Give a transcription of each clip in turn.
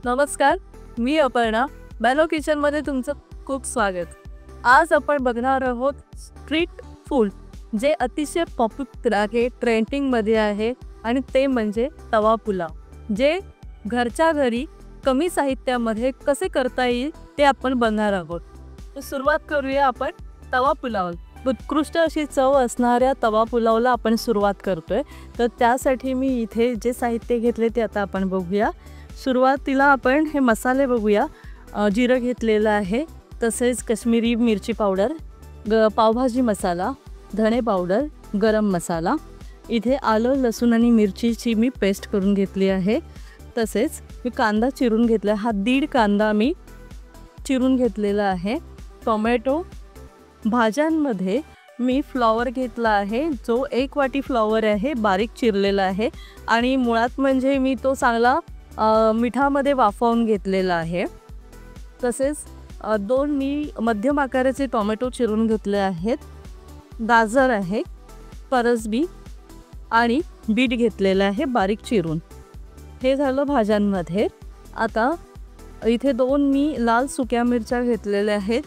नमस्कार, मी अपर्णा. बॅलो किचनमध्ये तुमचं खूप स्वागत. आज आपण बघणार आहोत स्ट्रीट फूड, जे अतिशय पॉप्युलर आहे, ट्रेंडिंगमध्ये आहे, आणि ते म्हणजे तवा पुलाव, जे घरच्या घरी कमी साहित्यामध्ये कसे करता येईल ते आपण बघणार आहोत. तर सुरुवात करूया आपण तवा पुलाव. उत्कृष्ट अशी चव असणाऱ्या तवा पुलावला आपण सुरुवात करतोय. तर त्यासाठी मी इथे जे साहित्य घेतले ते आता आपण बघूया. सुरुवातीला आपण हे मसाले बघूया. जिरं घेतलेलं आहे, तसेच काश्मीरी मिरची पावडर, पावभाजी मसाला, धणे पावडर, गरम मसाला. इथे आलं, लसूण आणि मिरचीची मी पेस्ट करून घेतली आहे. तसेच मी कांदा चिरून घेतला, हा 1.5 कांदा मी चिरून घेतलेला आहे. टोमॅटो. भाज्यांमध्ये मी फ्लॉवर घेतला आहे, जो 1 वाटी फ्लॉवर आहे, बारीक चिरलेला आहे. आणि मुळात म्हणजे मी तो चांगला मिठामध्ये वाफवून घेतलेला आहे. तसेच 2 मी मध्यम आकाराचे टोमॅटो चिरून घेतले आहेत. गाजर आहे, फरसबी आणि बीट घेतलेलं आहे बारीक चिरून. हे झालं भाज्यांमध्ये. आता इथे 2 मी लाल सुक्या मिरच्या घेतलेल्या आहेत.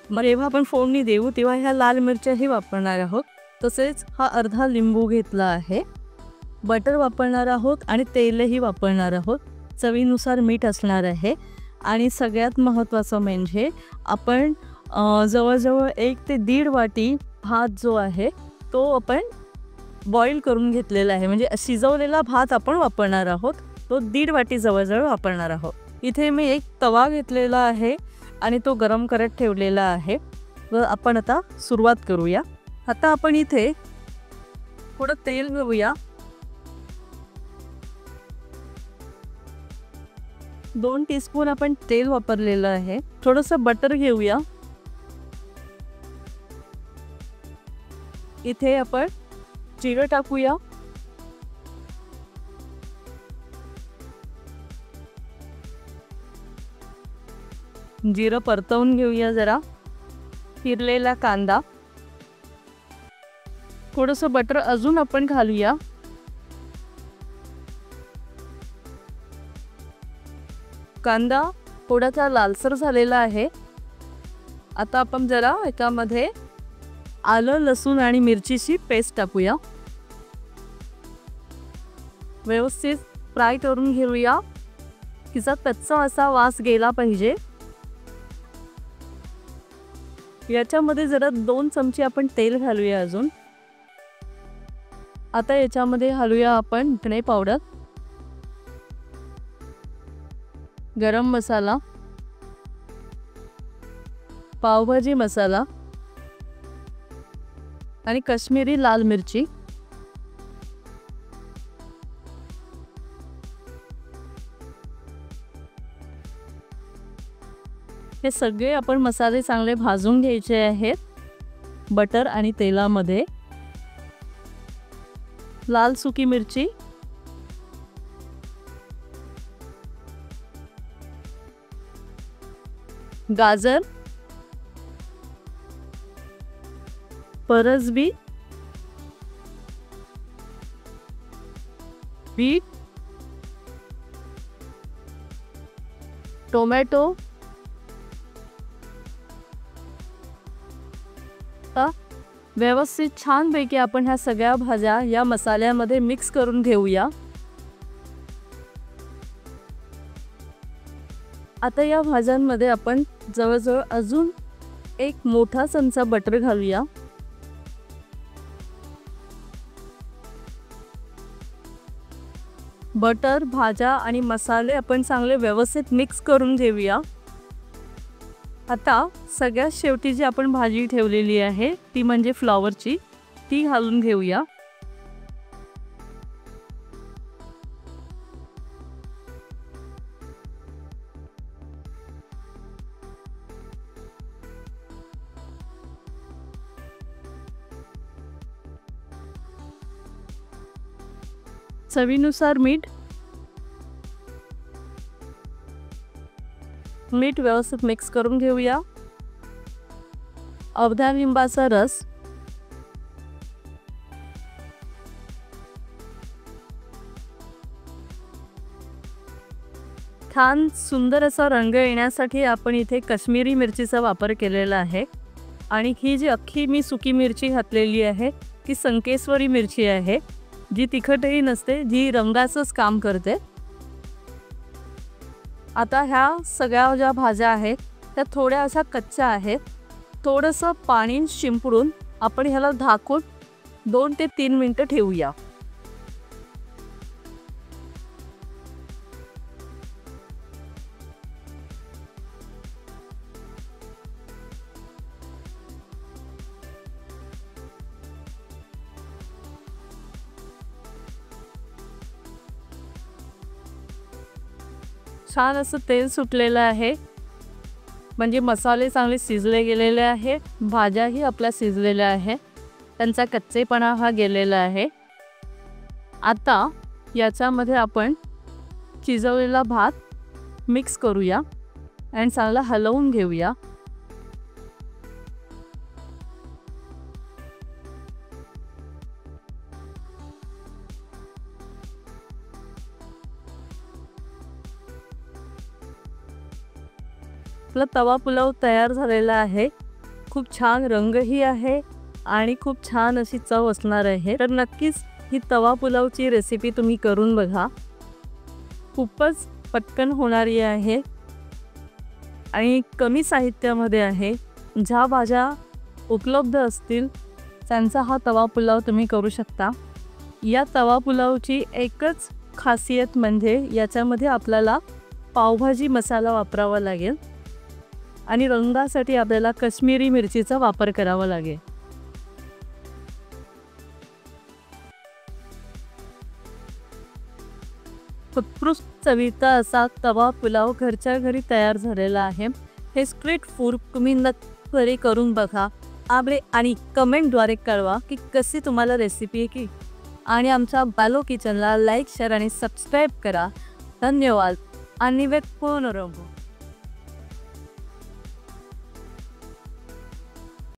मग जेव्हा आपण फोडणी देऊ तेव्हा ह्या लाल मिरच्याही वापरणार आहोत. तसेच हा अर्धा लिंबू घेतला आहे. बटर वापरणार आहोत आणि तेलही वापरणार आहोत. चवीनुसार मीठ असणार आहे. आणि सगळ्यात महत्त्वाचं म्हणजे आपण जवळजवळ 1 ते 1.5 वाटी भात जो आहे तो आपण बॉईल करून घेतलेला आहे, म्हणजे शिजवलेला भात आपण वापरणार आहोत. तो 1.5 वाटी जवळजवळ वापरणार आहोत. इथे मी एक तवा घेतलेला आहे आणि तो गरम करत ठेवलेला आहे. व आपण आता सुरुवात करूया. आता आपण इथे थोडं तेल घेऊया. 2 टीस्पून आपण तेल वापरलेलं आहे. थोडंसं बटर घेऊया. इथे आपण जिरं टाकूया. जिरं परतवून घेऊया जरा. चिरलेला कांदा. थोडंसं बटर अजून आपण घालूया. कांदा थोडासा लालसर झालेला आहे. आता आपण जरा याच्यामध्ये आलं, लसूण आणि मिरचीची पेस्ट टाकूया. व्यवस्थित फ्राय करून घेऊया. तिचा कच्चा असा वास गेला पाहिजे. याच्यामध्ये जरा 2 चमचे आपण तेल घालूया अजून. आता याच्यामध्ये घालूया आपण धणे पावडर, गरम मसाला, पावभाजी मसाला आणि काश्मीरी लाल मिरची. हे सगळे आपण मसाले चांगले भाजून घ्यायचे आहेत बटर आणि तेलामध्ये. लाल सुकी मिरची, गाजर, फरसबी, बीट, टोमॅटो. व्यवस्थित छानपैकी आपण ह्या सगळ्या भाज्या या मसाल्यामध्ये मिक्स करून घेऊया. आता या भाज्यांमध्ये आपण जवळजवळ अजून 1 मोठा चमचा बटर घालूया. बटर, भाज्या आणि मसाले आपण चांगले व्यवस्थित मिक्स करून घेऊया. आता सगळ्यात शेवटी जी आपण भाजी ठेवलेली आहे ती म्हणजे फ्लॉवरची, ती घालून घेऊया. चवीनुसार मीठ. मीठ व्यवस्थित मिक्स करून घेऊया. अर्धा लिंबाचा रस, छान सुंदर असा रंग येण्यासाठी आपण इथे काश्मीरी मिरचीचा वापर केलेला आहे. आणि ही जी अख्खी मी सुकी मिरची घातलेली आहे ती संकेश्वरी मिरची आहे, जी तिखटही नसते, जी रंगाचंच काम करते. आता ह्या सगळ्या ज्या भाज्या आहेत त्या थोड्या अशा कच्च्या आहेत. थोडंसं पाणी शिंपडून आपण ह्याला झाकून 2 ते 3 मिनिटं ठेवूया. छान असं तेल सुटलेलं आहे, म्हणजे मसाले चांगले शिजले गेलेले आहे, भाज्याही आपल्या शिजलेल्या आहे, त्यांचा कच्चेपणा हा गेलेला आहे. आता याच्यामध्ये आपण शिजवलेला भात मिक्स करूया आणि चांगला हलवून घेऊया. आपला तवा पुलाव तयार झालेला आहे. खूप छान रंगही आहे आणि खूप छान अशी चव असणार आहे. तर नक्कीच ही तवा पुलावची रेसिपी तुम्ही करून बघा. खूपच पटकन होणारी आहे आणि कमी साहित्यामध्ये आहे. ज्या भाज्या उपलब्ध असतील त्यांचा हा तवा पुलाव तुम्ही करू शकता. या तवा पुलावची एकच खासियत म्हणजे याच्यामध्ये आपल्याला पावभाजी मसाला वापरावा लागेल आणि रंगासाठी आपल्याला काश्मीरी मिरचीचा वापर करावा लागेल. उत्कृष्ट चवीचा असा तवा पुलाव घरच्या घरी तयार झालेला आहे. हे स्ट्रीट फूड तुम्ही नक्की घरी करून बघा आणि कमेंटद्वारे कळवा की कशी तुम्हाला रेसिपी आहे की. आणि आमच्या बालो किचनला लाईक, शेअर आणि सबस्क्राईब करा. धन्यवाद आणि वेळ पूर्ण रंगो.